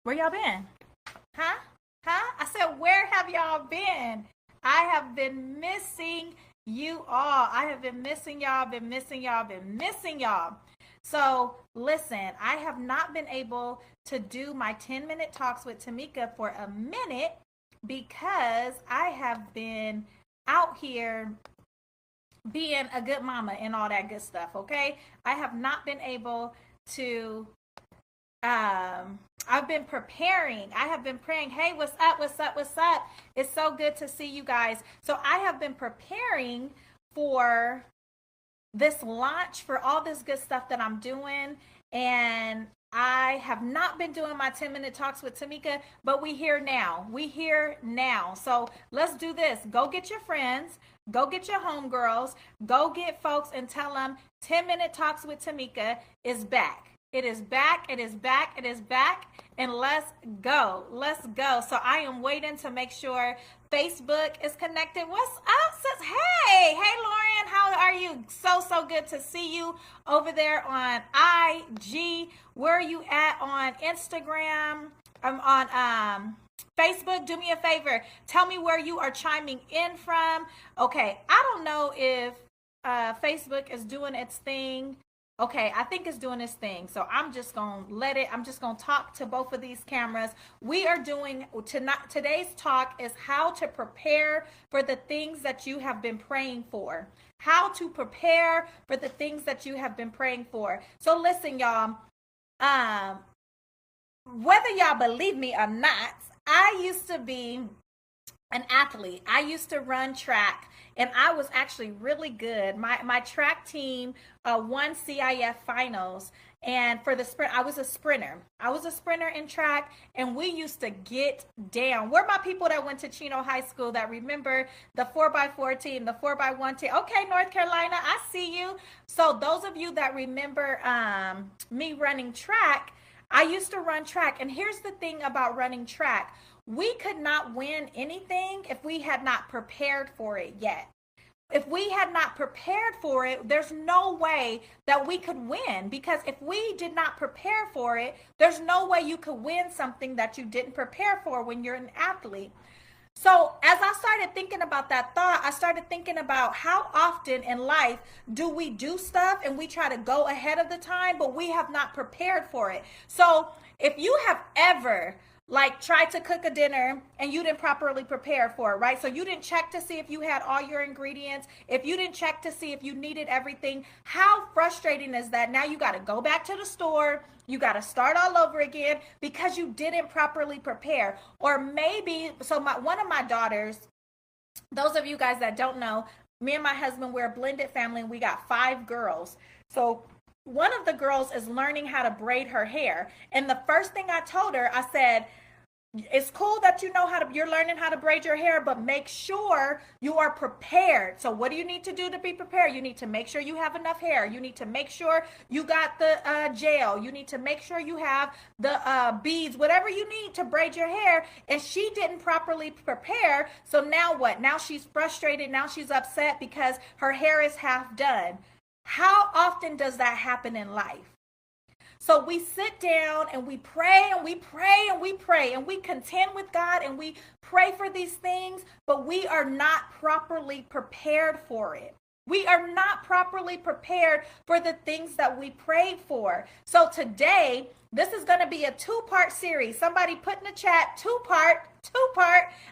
Where y'all been? Huh? Huh? I said, where have y'all been? I have been missing you all. I have been missing y'all, been missing y'all, been missing y'all. So, listen, I have not been able to do my 10-minute talks with Tamika for a minute because I have been out here being a good mama and all that good stuff, okay? I have not been able to I've been preparing. I have been praying, hey, what's up? What's up? What's up? It's so good to see you guys. So I have been preparing for this launch, for all this good stuff that I'm doing. And I have not been doing my 10-minute talks with Tamika, but we here now. We here now. So let's do this. Go get your friends, go get your homegirls, go get folks and tell them 10-minute talks with Tamika is back. It is back. It is back. It is back. And let's go. Let's go. So I am waiting to make sure Facebook is connected. What's up, sis? Hey, hey, Lauren. How are you? So good to see you over there on IG. Where are you at on Instagram? I'm on Facebook. Do me a favor. Tell me where you are chiming in from. Okay. I don't know if Facebook is doing its thing. Okay, I think it's doing its thing. So I'm just going to let it, I'm just going to talk to both of these cameras. We are doing, today's talk is how to prepare for the things that you have been praying for. How to prepare for the things that you have been praying for. So listen, y'all, whether y'all believe me or not, I used to be an athlete. I used to run track and I was actually really good. My track team won CIF finals. And for the sprint, I was a sprinter. I was a sprinter in track, and we used to get down. Where are my people that went to Chino High School that remember the 4x4 team, the 4x1 team? Okay, North Carolina, I see you. So those of you that remember me running track, I used to run track. And here's the thing about running track. We could not win anything if we had not prepared for it yet. If we had not prepared for it, there's no way that we could win, because if we did not prepare for it, there's no way you could win something that you didn't prepare for when you're an athlete. So as I started thinking about that thought, I started thinking about how often in life do we do stuff and we try to go ahead of the time, but we have not prepared for it. So if you have ever like try to cook a dinner and you didn't properly prepare for it, right? So you didn't check to see if you had all your ingredients, if you didn't check to see if you needed everything. How frustrating is that? Now you got to go back to the store, you got to start all over again because you didn't properly prepare. Or maybe, so one of my daughters, those of you guys that don't know, me and my husband, we're a blended family and we got 5 girls. So one of the girls is learning how to braid her hair. And the first thing I told her, I said, it's cool that you know how to, you're learning how to braid your hair, but make sure you are prepared. So what do you need to do to be prepared? You need to make sure you have enough hair. You need to make sure you got the gel. You need to make sure you have the beads, whatever you need to braid your hair. And she didn't properly prepare. So now what? Now she's frustrated. Now she's upset because her hair is half done. How often does that happen in life? So we sit down and we pray and we pray and we pray and we contend with God and we pray for these things, but we are not properly prepared for it. We are not properly prepared for the things that we prayed for. So today, this is going to be a 2-part series. Somebody put in the chat, 2-part.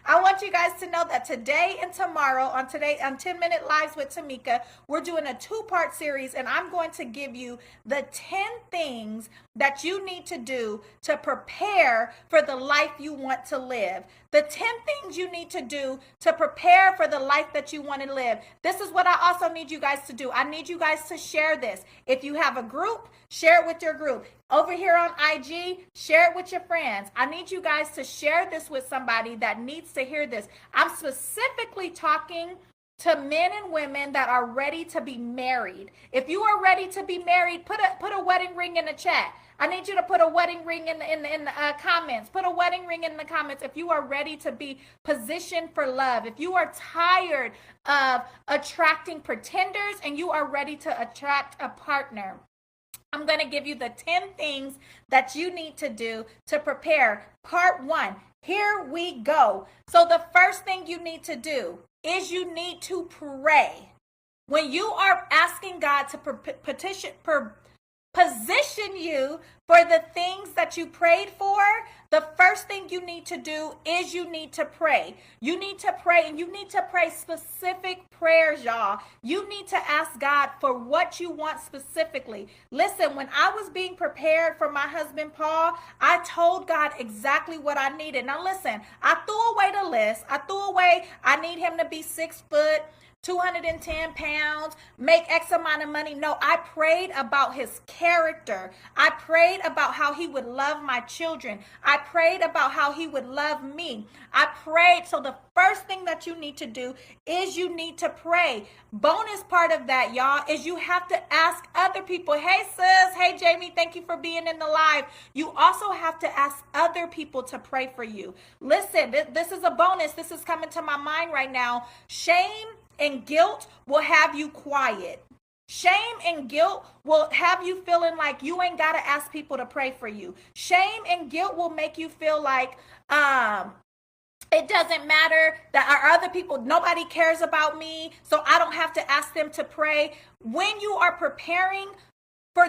I want you guys to know that today and tomorrow on 10-minute lives with Tamika, we're doing a 2-part series, and I'm going to give you the 10 things that you need to do to prepare for the life you want to live. The 10 things you need to do to prepare for the life that you want to live. This is what I also need you guys to do. I need you guys to share this. If you have a group, share it with your group. Over here on IG, share it with your friends. I need you guys to share this with somebody that needs to hear this. I'm specifically talking to men and women that are ready to be married. If you are ready to be married, put a wedding ring in the chat. I need you to put a wedding ring in the comments. Put a wedding ring in the comments if you are ready to be positioned for love. If you are tired of attracting pretenders and you are ready to attract a partner. I'm going to give you the 10 things that you need to do to prepare. Part 1. Here we go. So the first thing you need to do is you need to pray. When you are asking God to position you for the things that you prayed for, the first thing you need to do is you need to pray. You need to pray, and you need to pray specific prayers, y'all. You need to ask God for what you want specifically. Listen, when I was being prepared for my husband, Paul, I told God exactly what I needed. Now listen, I threw away the list. I need him to be 6 foot, 210 pounds, make X amount of money. No, I prayed about his character. I prayed about how he would love my children. I prayed about how he would love me. I prayed. So the first thing that you need to do is you need to pray. Bonus part of that, y'all, is you have to ask other people. Hey, sis. Hey, Jamie. Thank you for being in the live. You also have to ask other people to pray for you. Listen, this is a bonus. This is coming to my mind right now. Shame and guilt will have you quiet. Shame and guilt will have you feeling like you ain't got to ask people to pray for you. Shame and guilt will make you feel like it doesn't matter that our other people, nobody cares about me, so I don't have to ask them to pray. When you are preparing for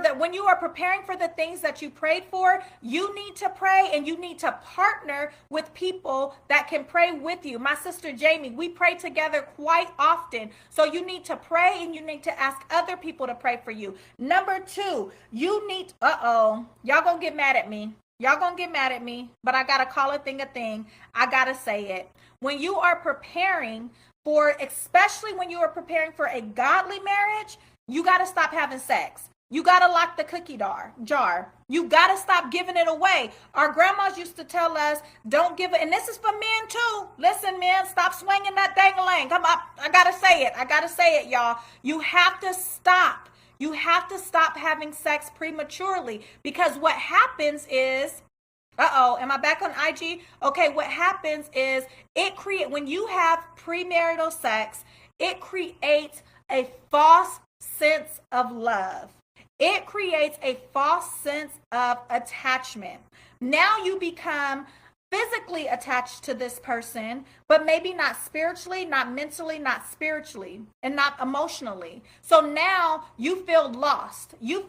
the things that you prayed for, you need to pray, and you need to partner with people that can pray with you. My sister Jamie, we pray together quite often. So you need to pray, and you need to ask other people to pray for you. Number 2, you need, y'all gonna get mad at me. But I gotta call a thing a thing. I gotta say it. When you are preparing especially when you are preparing for a godly marriage, you gotta stop having sex. You got to lock the cookie jar. You got to stop giving it away. Our grandmas used to tell us, don't give it. And this is for men too. Listen, men, stop swinging that dang-a-lang. Come on. I got to say it, y'all. You have to stop. You have to stop having sex prematurely, because what happens is, am I back on IG? Okay, what happens is when you have premarital sex, it creates a false sense of love. It creates a false sense of attachment. Now you become physically attached to this person, but maybe not spiritually, not mentally, not spiritually, and not emotionally. So now you feel lost. These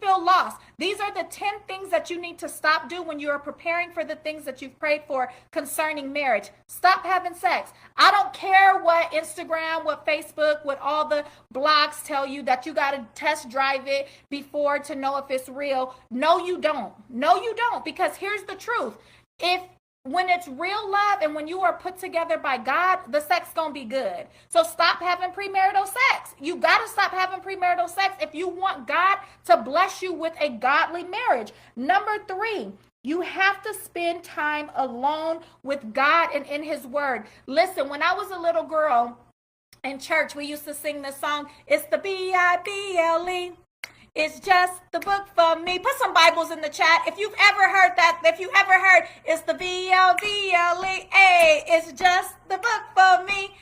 are the 10 things that you need to stop doing when you are preparing for the things that you've prayed for concerning marriage. Stop having sex. I don't care what Instagram, what Facebook, what all the blogs tell you, that you got to test drive it before to know if it's real. No, you don't. Because here's the truth. When it's real love and when you are put together by God, the sex gonna be good. So stop having premarital sex. You gotta stop having premarital sex if you want God to bless you with a godly marriage. Number 3, you have to spend time alone with God and in his word. Listen, when I was a little girl in church, we used to sing this song, it's the Bible. It's just the book for me. Put some Bibles in the chat. If you've ever heard it's the Bible, it's just the book for me.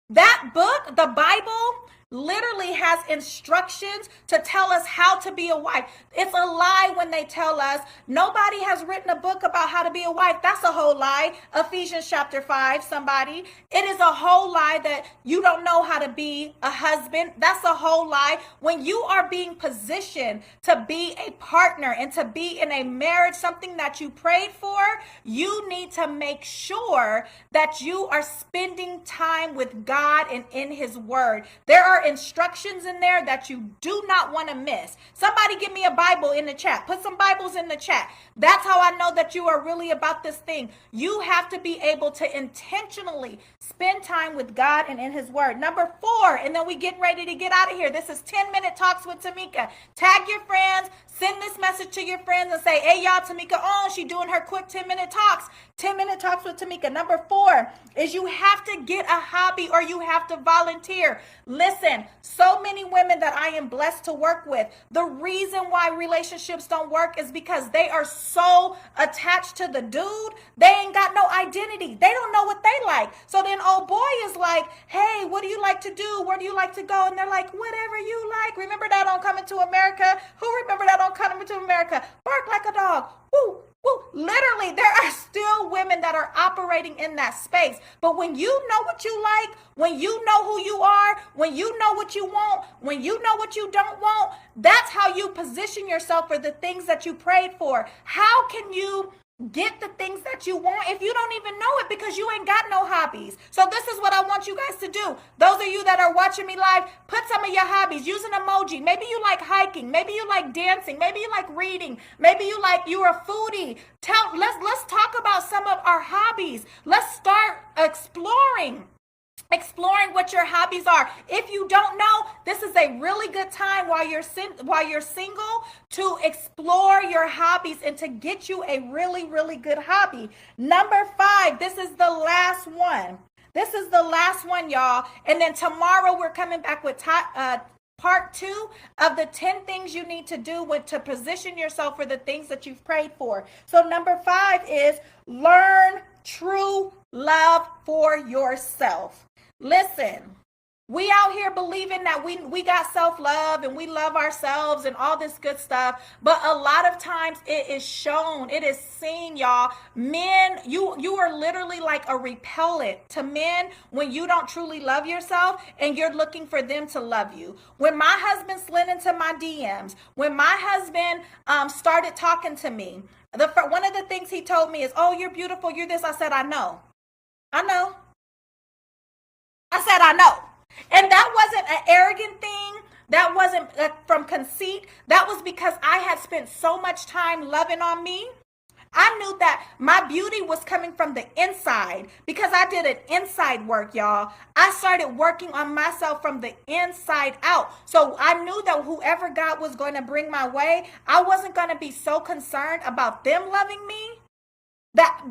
That book, the Bible, literally has instructions to tell us how to be a wife. It's a lie when they tell us nobody has written a book about how to be a wife. That's a whole lie. Ephesians chapter 5, somebody. It is a whole lie that you don't know how to be a husband. That's a whole lie. When you are being positioned to be a partner and to be in a marriage, something that you prayed for, you need to make sure that you are spending time with God and in his word. There are instructions in there that you do not want to miss. Somebody give me a Bible in the chat. Put some Bibles in the chat. That's how I know that you are really about this thing. You have to be able to intentionally spend time with God and in his word. Number 4, and then we get ready to get out of here. This is 10-minute talks with Tamika. Tag your friends. Send this message to your friends and say, hey, y'all, Tamika on. She doing her quick 10-minute talks. 10-minute talks with Tamika. Number 4 is you have to get a hobby or you have to volunteer. Listen. Listen, so many women that I am blessed to work with, the reason why relationships don't work is because they are so attached to the dude, they ain't got no identity. They don't know what they like. So then old boy is like, hey, what do you like to do? Where do you like to go? And they're like, whatever you like. Remember that on Coming to America? Who remember that on Coming to America? Bark like a dog. Woo. Woo. Literally, there are still women that are operating in that space. But when you know what you like, when you know who you are, when you know what you want, when you know what you don't want, that's how you position yourself for the things that you prayed for. How can you get the things that you want if you don't even know it because you ain't got no hobbies? So this is what I want you guys to do. Those of you that are watching me live, put some of your hobbies, use an emoji. Maybe you like hiking, maybe you like dancing, maybe you like reading, maybe you're a foodie. Let's talk about some of our hobbies. Let's start exploring what your hobbies are. If you don't know, this is a really good time while you're single to explore your hobbies and to get you a really, really good hobby. Number 5, this is the last one. This is the last one, y'all. And then tomorrow we're coming back with part 2 of the 10 things you need to do to position yourself for the things that you've prayed for. So number 5 is learn true love for yourself. Listen, we out here believing that we got self-love and we love ourselves and all this good stuff. But a lot of times it is shown, it is seen, y'all. Men, you are literally like a repellent to men when you don't truly love yourself and you're looking for them to love you. When my husband slid into my DMs, when my husband started talking to me, one of the things he told me is, oh, you're beautiful, you're this. I said, I know. I said, I know. And that wasn't an arrogant thing. That wasn't from conceit. That was because I had spent so much time loving on me. I knew that my beauty was coming from the inside because I did an inside work, y'all. I started working on myself from the inside out. So I knew that whoever God was going to bring my way, I wasn't going to be so concerned about them loving me. That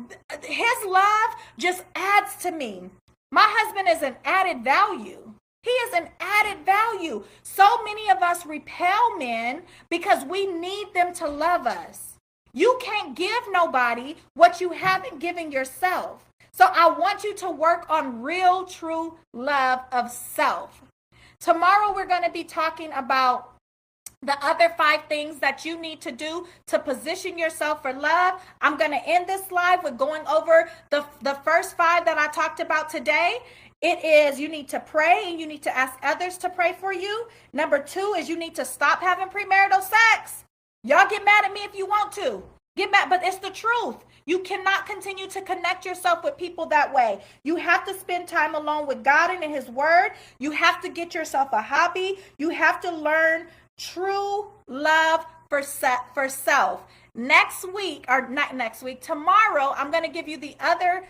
his love just adds to me. My husband is an added value. He is an added value. So many of us repel men because we need them to love us. You can't give nobody what you haven't given yourself. So I want you to work on real, true love of self. Tomorrow we're going to be talking about the other 5 things that you need to do to position yourself for love. I'm going to end this live with going over the first 5 that I talked about today. It is you need to pray and you need to ask others to pray for you. Number 2 is you need to stop having premarital sex. Y'all get mad at me if you want to. Get mad, but it's the truth. You cannot continue to connect yourself with people that way. You have to spend time alone with God and in His Word. You have to get yourself a hobby. You have to learn true love for self. Tomorrow, I'm going to give you the other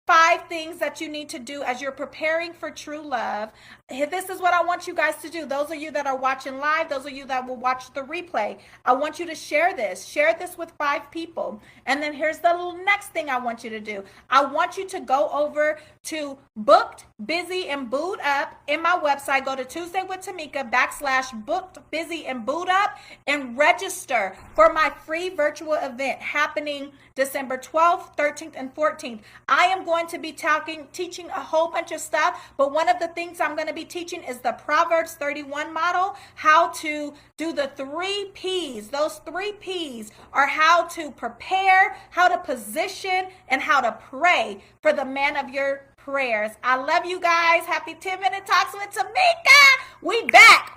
5 things that you need to do as you're preparing for true love. This is what I want you guys to do. Those of you that are watching live, those of you that will watch the replay, I want you to share this. Share this with 5 people. And then here's the next thing I want you to do. I want you to go over to Booked, Busy, and Booed Up in my website. Go to Tuesday with Tamika /Booked, Busy, and Booed Up and register for my free virtual event happening December 12th, 13th, and 14th. I am going to be teaching a whole bunch of stuff, but one of the things I'm going to be teaching is the Proverbs 31 model, how to do the 3 P's. Those 3 P's are how to prepare, how to position, and how to pray for the man of your prayers. I love you guys. Happy 10-minute talks with Tamika. We back.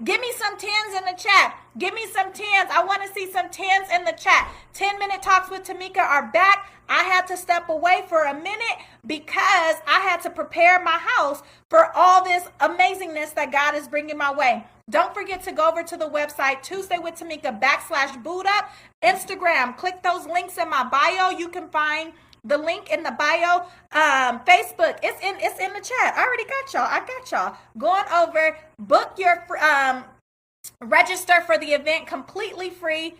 Give me some 10s in the chat. Give me some 10s. I want to see some 10s in the chat. 10-minute talks with Tamika are back. I had to step away for a minute because I had to prepare my house for all this amazingness that God is bringing my way. Don't forget to go over to the website, Tuesday with Tamika /Boot Up. Instagram, click those links in my bio. You can find the link in the bio. Facebook, it's in the chat. I already got y'all. Going over, book your register for the event completely free.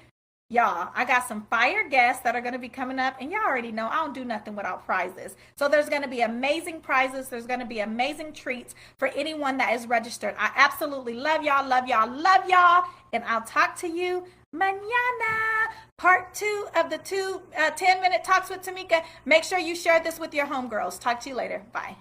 Y'all, I got some fire guests that are going to be coming up, and y'all already know I don't do nothing without prizes. So there's going to be amazing prizes. There's going to be amazing treats for anyone that is registered. I absolutely love y'all, love y'all, love y'all, and I'll talk to you mañana. Part 2 of the 10-minute talks with Tamika. Make sure you share this with your homegirls. Talk to you later. Bye.